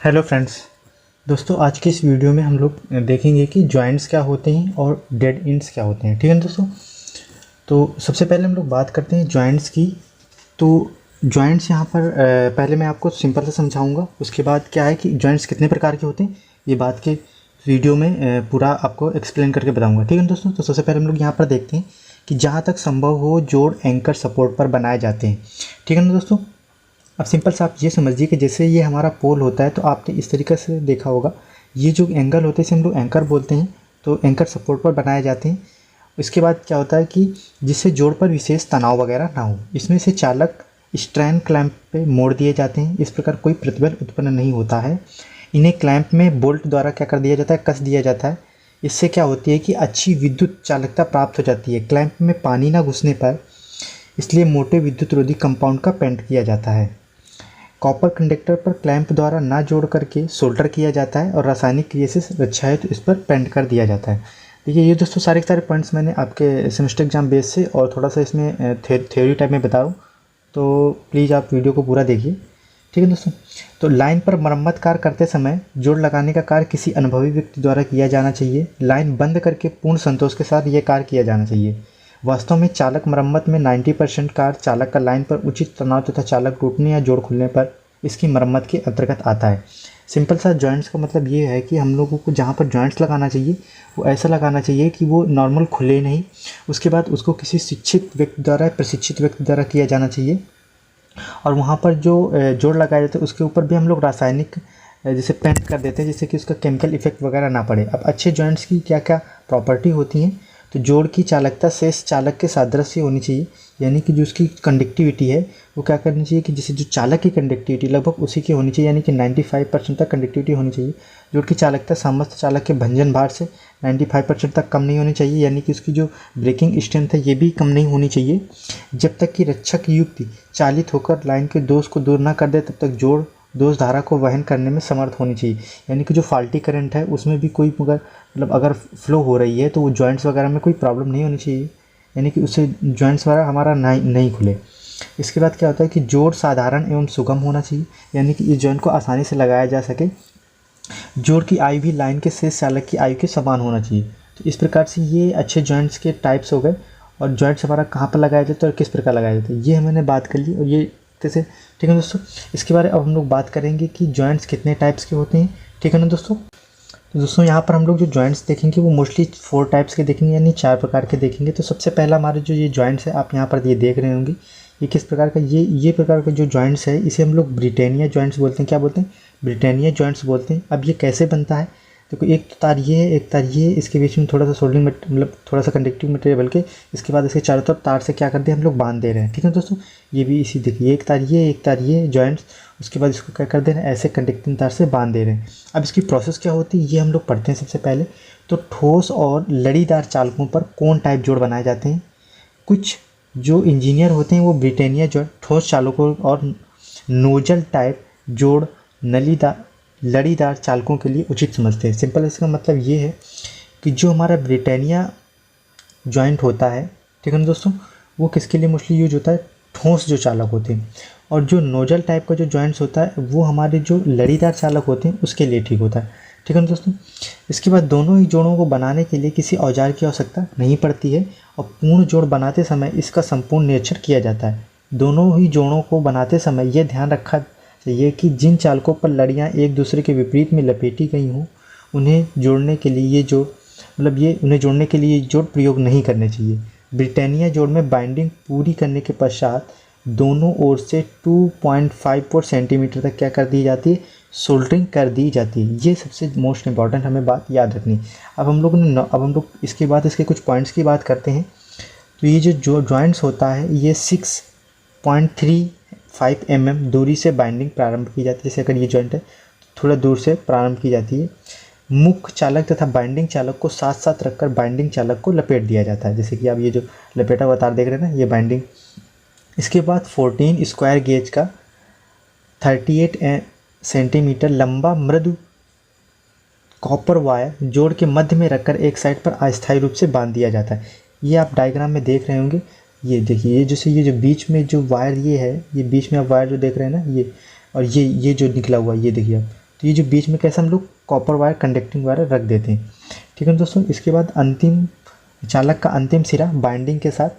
Hello friends. दोस्तों आज की इस वीडियो में हम लोग देखेंगे कि जॉइंट्स क्या होते हैं और डेड एंड्स क्या होते हैं। ठीक है ना दोस्तों। तो सबसे पहले हम लोग बात करते हैं जॉइंट्स की। तो जॉइंट्स यहाँ पर पहले मैं आपको सिंपल से समझाऊंगा, उसके बाद क्या है कि जॉइंट्स कितने प्रकार के होते हैं ये बात के वीडियो में पूरा आपको एक्सप्लेन करके बताऊँगा। ठीक है ना दोस्तों। तो सबसे पहले हम लोग यहाँ पर देखते हैं कि जहाँ तक संभव हो जोड़ एंकर सपोर्ट पर बनाए जाते हैं। ठीक है ना दोस्तों। अब सिंपल सा आप ये समझिए कि जैसे ये हमारा पोल होता है तो आपने इस तरीके से देखा होगा, ये जो एंगल होते हैं इसे हम लोग एंकर बोलते हैं। तो एंकर सपोर्ट पर बनाए जाते हैं। इसके बाद क्या होता है कि जिससे जोड़ पर विशेष तनाव वगैरह ना हो, इसमें से चालक स्ट्रैंड क्लैंप पे मोड़ दिए जाते हैं। इस प्रकार कोई प्रतिबल उत्पन्न नहीं होता है। इन्हें क्लैंप में बोल्ट द्वारा क्या कर दिया जाता है, कस दिया जाता है। इससे क्या होती है कि अच्छी विद्युत चालकता प्राप्त हो जाती है क्लैंप में पानी ना घुसने पर, इसलिए मोटे विद्युत रोधी कंपाउंड का पेंट किया जाता है। कॉपर कंडक्टर पर क्लैंप द्वारा ना जोड़ करके सोल्डर किया जाता है और रासायनिक क्रिया से रक्षा है तो इस पर पेंट कर दिया जाता है। देखिए ये दोस्तों सारे के सारे पॉइंट्स मैंने आपके सेमेस्टर एग्जाम बेस से और थोड़ा सा इसमें थ्योरी टाइप में बता रहा हूँ, तो प्लीज़ आप वीडियो को पूरा देखिए। ठीक है दोस्तों। तो लाइन पर मरम्मत कार्य करते समय जोड़ लगाने का कार्य किसी अनुभवी व्यक्ति द्वारा किया जाना चाहिए। लाइन बंद करके पूर्ण संतोष के साथ ये कार्य किया जाना चाहिए। वास्तव में चालक मरम्मत में 90% कार्य चालक का लाइन पर उचित तनाव तथा चालक टूटने या जोड़ खुलने पर इसकी मरम्मत के अंतर्गत आता है। सिंपल सा जॉइंट्स का मतलब ये है कि हम लोगों को जहाँ पर जॉइंट्स लगाना चाहिए वो ऐसा लगाना चाहिए कि वो नॉर्मल खुले नहीं। उसके बाद उसको किसी शिक्षित व्यक्ति द्वारा, प्रशिक्षित व्यक्ति द्वारा किया जाना चाहिए। और वहाँ पर जो जोड़ लगाए जाते हैं उसके ऊपर भी हम लोग रासायनिक जैसे पेंट कर देते हैं, जिससे कि उसका केमिकल इफेक्ट वगैरह ना पड़े। अब अच्छे जॉइंट्स की क्या क्या प्रॉपर्टी होती हैं, तो जोड़ की चालकता शेष चालक के सादृश्य होनी चाहिए, यानी कि जो उसकी कंडक्टिविटी है वो क्या करनी चाहिए कि जैसे जो चालक की कंडक्टिविटी लगभग उसी की होनी चाहिए, यानी कि 95% तक कंडक्टिविटी होनी चाहिए। जोड़ की चालकता समस्त चालक के भंजन भार से 95% तक कम नहीं होनी चाहिए, यानी कि उसकी जो ब्रेकिंग स्ट्रेंथ है ये भी कम नहीं होनी चाहिए। जब तक कि रक्षक युक्ति चालित होकर लाइन के दोष को दूर ना कर दे तब तक जोड़ दोष धारा को वहन करने में समर्थ होनी चाहिए। यानी कि जो फाल्टी करंट है उसमें भी कोई मतलब अगर फ्लो हो रही है तो वो जॉइंट्स वगैरह में कोई प्रॉब्लम नहीं होनी चाहिए, यानी कि उससे जॉइंट्स वगैरह हमारा नहीं खुले। इसके बाद क्या होता है कि जोड़ साधारण एवं सुगम होना चाहिए, यानी कि इस जॉइंट को आसानी से लगाया जा सके। जोड़ की आयु भी लाइन के शेष चालक की आयु के समान होना चाहिए। तो इस प्रकार से ये अच्छे जॉइंट्स के टाइप्स हो गए। और जॉइंट्स हमारा कहाँ पर लगाया जाता है और किस प्रकार लगाया जाता है ये मैंने बात कर ली, और ये जैसे ठीक है दोस्तों। इसके बारे में अब हम लोग बात करेंगे कि जॉइंट्स कितने टाइप्स के होते हैं। ठीक है ना दोस्तों। तो दोस्तों यहाँ पर हम लोग जो जॉइंट्स देखेंगे वो मोस्टली 4 टाइप्स के देखेंगे, यानी 4 प्रकार के देखेंगे। तो सबसे पहला हमारे जो ये जॉइंट्स है आप यहाँ पर ये देख रहे होंगे, ये किस प्रकार का ये प्रकार का जो जॉइंट्स है इसे हम लोग ब्रिटानिया जॉइंट्स बोलते हैं। क्या बोलते हैं? ब्रिटानिया जॉइंट्स बोलते हैं। अब ये कैसे बनता है, देखो एक तो तार ये है, एक तार ये है, इसके बीच में थोड़ा सा सोल्डरिंग मतलब थोड़ा सा कंडक्टिव मटेरियल बल्कि इसके बाद इसके चारों तरफ तार से क्या कर दिया हम लोग बांध दे रहे हैं। ठीक है दोस्तों। ये भी इसी देखिए एक तार ये, एक तार ये जॉइंट्स, उसके बाद इसको क्या कर दे रहे हैं ऐसे कंडक्टिंग तार से बांध दे रहे हैं। अब इसकी प्रोसेस क्या होती है ये हम लोग पढ़ते हैं सबसे पहले। तो ठोस और लड़ीदार चालकों पर कोन टाइप जोड़ बनाए जाते हैं। कुछ जो इंजीनियर होते हैं वो ब्रिटानिया जो ठोस चालकों और नोजल टाइप जोड़ नलीदार लड़ीदार चालकों के लिए उचित समझते हैं। सिंपल इसका मतलब ये है कि जो हमारा ब्रिटानिया जॉइंट होता है, ठीक है ना दोस्तों, वो किसके लिए मोस्टली यूज होता है? ठोस जो चालक होते हैं। और जो नोजल टाइप का जो जॉइंट्स होता है वो हमारे जो लड़ीदार चालक होते हैं उसके लिए ठीक होता है। ठीक है ना दोस्तों। इसके बाद दोनों ही जोड़ों को बनाने के लिए किसी औजार की आवश्यकता नहीं पड़ती है और पूर्ण जोड़ बनाते समय इसका संपूर्ण निरीक्षण किया जाता है। दोनों ही जोड़ों को बनाते समय यह ध्यान रखा चाहिए कि जिन चालकों पर लड़ियाँ एक दूसरे के विपरीत में लपेटी गई हों उन्हें जोड़ने के लिए जोड़ प्रयोग नहीं करने चाहिए। ब्रिटानिया जोड़ में बाइंडिंग पूरी करने के पश्चात दोनों ओर से 2.54 सेंटीमीटर तक क्या कर दी जाती है? सोल्डरिंग कर दी जाती है। ये सबसे मोस्ट इंपॉर्टेंट हमें बात याद रखनी। अब हम लोग इसके बाद इसके कुछ पॉइंट्स की बात करते हैं। तो ये जो जॉइंट्स होता है ये 6.35 mm दूरी से बाइंडिंग प्रारंभ की जाती है। जैसे अगर ये जॉइंट है तो थोड़ा दूर से प्रारंभ की जाती है। मुख्य चालक तथा बाइंडिंग चालक को साथ साथ रखकर बाइंडिंग चालक को लपेट दिया जाता है। जैसे कि आप ये जो लपेटा हुआ तार देख रहे हैं ना, ये बाइंडिंग। इसके बाद 14 स्क्वायर गेज का 38 सेंटीमीटर लंबा मृदु कॉपर वायर जोड़ के मध्य में रखकर एक साइड पर अस्थायी रूप से बांध दिया जाता है। ये आप डायग्राम में देख रहे होंगे। ये देखिए ये जैसे ये जो बीच में जो वायर ये है, ये बीच में आप वायर जो देख रहे हैं ना ये, और ये जो निकला हुआ ये देखिए आप, तो ये जो बीच में कैसे हम लोग कॉपर वायर कंडक्टिंग वायर रख देते हैं। ठीक है दोस्तों। इसके बाद अंतिम चालक का अंतिम सिरा बाइंडिंग के साथ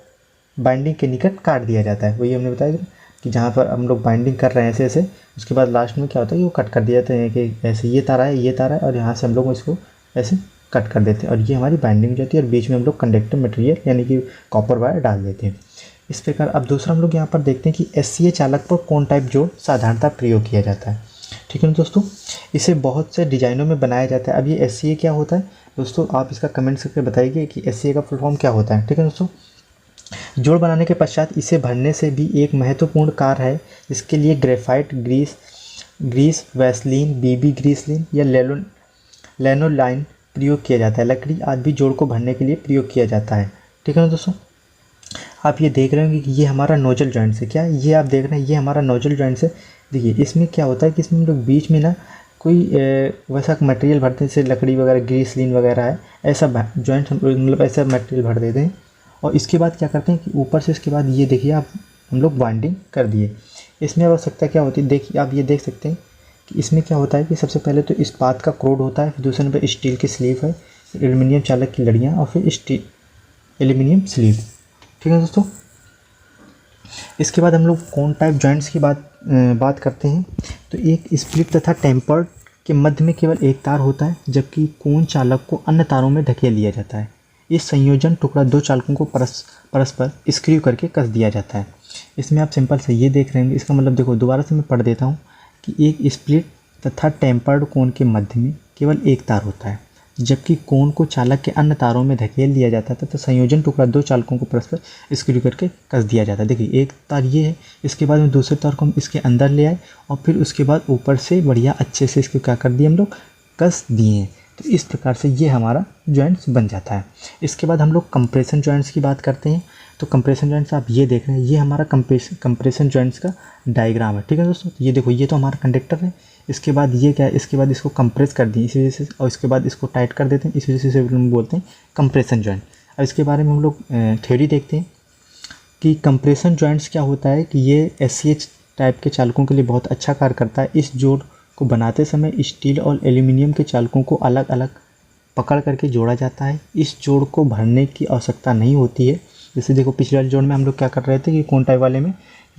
बाइंडिंग के निकट काट दिया जाता है। वही हमने बताया कि जहाँ पर हम लोग बाइंडिंग कर रहे हैं ऐसे ऐसे, उसके बाद लास्ट में क्या होता है कि वो कट कर दिया जाता है कि ऐसे ये तारा है, ये तारा है, और यहाँ से हम लोग इसको ऐसे कट कर देते हैं और ये हमारी बाइंडिंग हो जाती है और बीच में हम लोग कंडक्टिव मटेरियल यानी कि कॉपर वायर डाल देते हैं। इस प्रकार अब दूसरा हम लोग यहाँ पर देखते हैं कि SCA चालक पर कौन टाइप जोड़ साधारणतः प्रयोग किया जाता है। ठीक है ना दोस्तों। इसे बहुत से डिज़ाइनों में बनाया जाता है। अब ये SCA क्या होता है दोस्तों, आप इसका कमेंट करके बताइए कि SCA का फुल फॉर्म क्या होता है। ठीक है दोस्तों। जोड़ बनाने के पश्चात इसे भरने से भी एक महत्वपूर्ण कार्य है। इसके लिए ग्रेफाइट ग्रीस वैसलीन, BB ग्रीसलीन या लेनोलाइन प्रयोग किया जाता है। लकड़ी आदि भी जोड़ को भरने के लिए प्रयोग किया जाता है। ठीक है ना दोस्तों। आप ये देख रहे होंगे कि ये हमारा नोजल जॉइंट से क्या है, ये आप देख रहे हैं ये हमारा नोजल जॉइंट से। देखिए इसमें क्या होता है कि इसमें हम लोग बीच में ना कोई वैसा मटेरियल भरते हैं, जैसे लकड़ी वगैरह ग्रीसलीन वगैरह है, ऐसा जॉइंट मतलब ऐसा मटेरियल भर देते हैं। और इसके बाद क्या करते हैं कि ऊपर से इसके बाद ये देखिए आप हम लोग बाइंडिंग कर दिए। इसमें आवश्यकता क्या होती है, देखिए आप ये देख सकते हैं कि इसमें क्या होता है कि सबसे पहले तो इस्पात का क्रोड होता है, फिर दूसरे नंबर स्टील की स्लीव है, एल्यूमिनियम चालक की लड़ियाँ और फिर स्टील एल्यूमिनियम स्लीव। ठीक है दोस्तों। इसके बाद हम लोग कौन टाइप जॉइंट्स की बात करते हैं। तो एक स्प्लिट तथा टेम्पर्ड के मध्य में केवल एक तार होता है, जबकि कोन चालक को अन्य तारों में धकेल दिया जाता है। इस संयोजन टुकड़ा दो चालकों को परस्पर स्क्रू करके कस दिया जाता है। इसमें आप सिंपल से ये देख रहे हैं, इसका मतलब देखो दोबारा से मैं पढ़ देता हूँ कि एक स्प्लिट तथा टेम्पर्ड कोन के मध्य में केवल एक तार होता है, जबकि कोन को चालक के अन्य तारों में धकेल दिया जाता है तथा संयोजन टुकड़ा दो चालकों को परस्पर स्क्रू करके कस दिया जाता है। देखिए एक तार ये है, इसके बाद में दूसरे तार को हम इसके अंदर ले आए और फिर उसके बाद ऊपर से बढ़िया अच्छे से इसको क्या कर दिए हम लोग कस दिए। तो इस प्रकार से ये हमारा जॉइंट्स बन जाता है। इसके बाद हम लोग कंप्रेशन जॉइंट्स की बात करते हैं। तो कंप्रेशन जॉइंट्स आप ये देख रहे हैं, ये हमारा कंप्रेशन जॉइंट्स का डायग्राम है। ठीक है दोस्तों। ये देखो ये तो हमारा कंडक्टर है, इसके बाद ये क्या है, इसके बाद इसको कंप्रेस कर दिए इस वजह से, और इसके बाद इसको टाइट कर देते हैं, इस वजह से हम बोलते हैं कंप्रेशन जॉइंट। अब इसके बारे में हम लोग थ्योरी देखते हैं कि कंप्रेशन जॉइंट्स क्या होता है कि ये SCA टाइप के चालकों के लिए बहुत अच्छा कार्य करता है। इस जोड़ को बनाते समय स्टील और एल्यूमिनियम के चालकों को अलग अलग पकड़ करके जोड़ा जाता है। इस जोड़ को भरने की आवश्यकता नहीं होती है। जैसे देखो पिछले वाले जोड़ में हम लोग क्या कर रहे थे कि कौन टाइप वाले में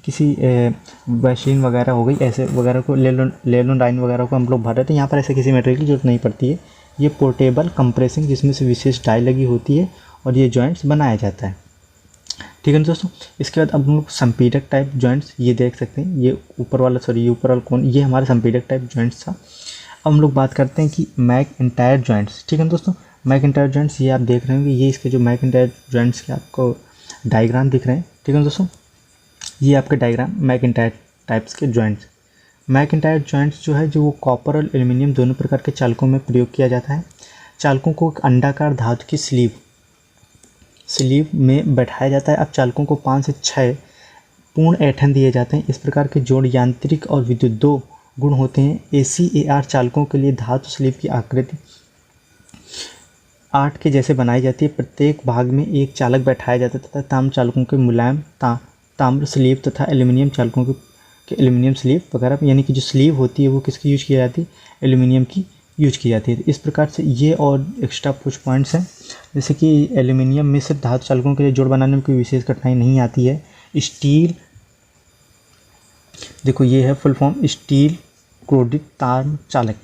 किसी वैसलीन वगैरह हो गई ऐसे वगैरह को लेनोलाइन वगैरह को हम लोग भर रहे थे। यहाँ पर ऐसे किसी मटेरियल की जरूरत नहीं पड़ती है। ये पोर्टेबल कंप्रेसिंग जिसमें से विशेष डाई लगी होती है और ये जॉइंट्स बनाया जाता है। ठीक है दोस्तों। इसके बाद अब हम लोग संपीडक टाइप जॉइंट्स ये देख सकते हैं, ये ऊपर वाला कोन ये हमारा संपीडक टाइप जॉइंट्स था। अब हम लोग बात करते हैं कि मैकइंटायर जॉइंट्स। ठीक है दोस्तों। मैकइंटायर जॉइंट्स ये आप देख रहे होंगे, ये इसके जो मैकइंटायर जॉइंट्स के आपको डायग्राम दिख रहे हैं। ठीक है दोस्तों। ये आपके डायग्राम मैकइंटायर टाइप्स के जॉइंट्स। मैकइंटायर जॉइंट्स जो है जो वो कॉपर और एल्यूमिनियम दोनों प्रकार के चालकों में प्रयोग किया जाता है। चालकों को एक अंडाकार धातु की स्लीव में बैठाया जाता है। अब चालकों को 5 से 6 पूर्ण ऐंठन दिए जाते हैं। इस प्रकार के जोड़ यांत्रिक और विद्युत दो गुण होते हैं। ACAR चालकों के लिए धातु स्लीव की आकृति 8 के जैसे बनाई जाती है। प्रत्येक भाग में एक चालक बैठाया जाता है तथा ताम्र चालकों के मुलायम ताम्र स्लीव तथा एल्यूमिनियम चालकों के एल्यूमिनियम स्लीव वगैरह, यानी कि जो स्लीव होती है वो किसकी यूज की जाती है, एल्यूमिनियम की यूज की जाती है। इस प्रकार से ये और एक्स्ट्रा कुछ पॉइंट्स हैं, जैसे कि एल्यूमिनियम में सिर्फ धातु चालकों के लिए जोड़ बनाने में कोई विशेष कठिनाई नहीं आती है। स्टील देखो ये है फुल फॉर्म स्टील क्रोडित तार चालक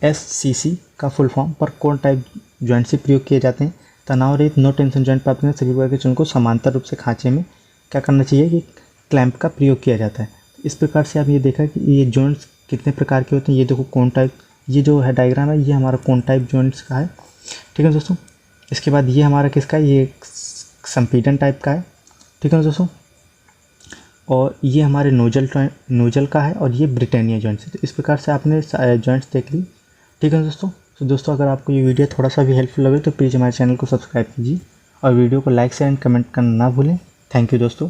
SCC का फुल फॉर्म पर कौन टाइप जॉइंट से प्रयोग किए जाते हैं। तनाव रहित नो टेंशन जॉइंट प्राप्त करने सभी प्रकार के चुन को समांतर रूप से खांचे में क्या करना चाहिए कि क्लैंप का प्रयोग किया जाता है। इस प्रकार से आप ये देखा कि ये जॉइंट्स कितने प्रकार के होते हैं। ये देखो कौन टाइप, ये जो है डायग्राम है ये हमारा कौन टाइप जॉइंट्स का है। ठीक है दोस्तों। इसके बाद ये हमारा किसका है, ये संपीडन टाइप का है। ठीक है दोस्तों। और ये हमारे नोजल का है और ये ब्रिटानिया जॉइंट्स है। तो इस प्रकार से आपने जॉइंट्स देख ली। ठीक है दोस्तों। तो दोस्तों अगर आपको ये वीडियो थोड़ा सा भी हेल्पफुल लगे तो प्लीज़ हमारे चैनल को सब्सक्राइब कीजिए और वीडियो को लाइक शेयर एंड कमेंट करना ना भूलें। थैंक यू दोस्तों।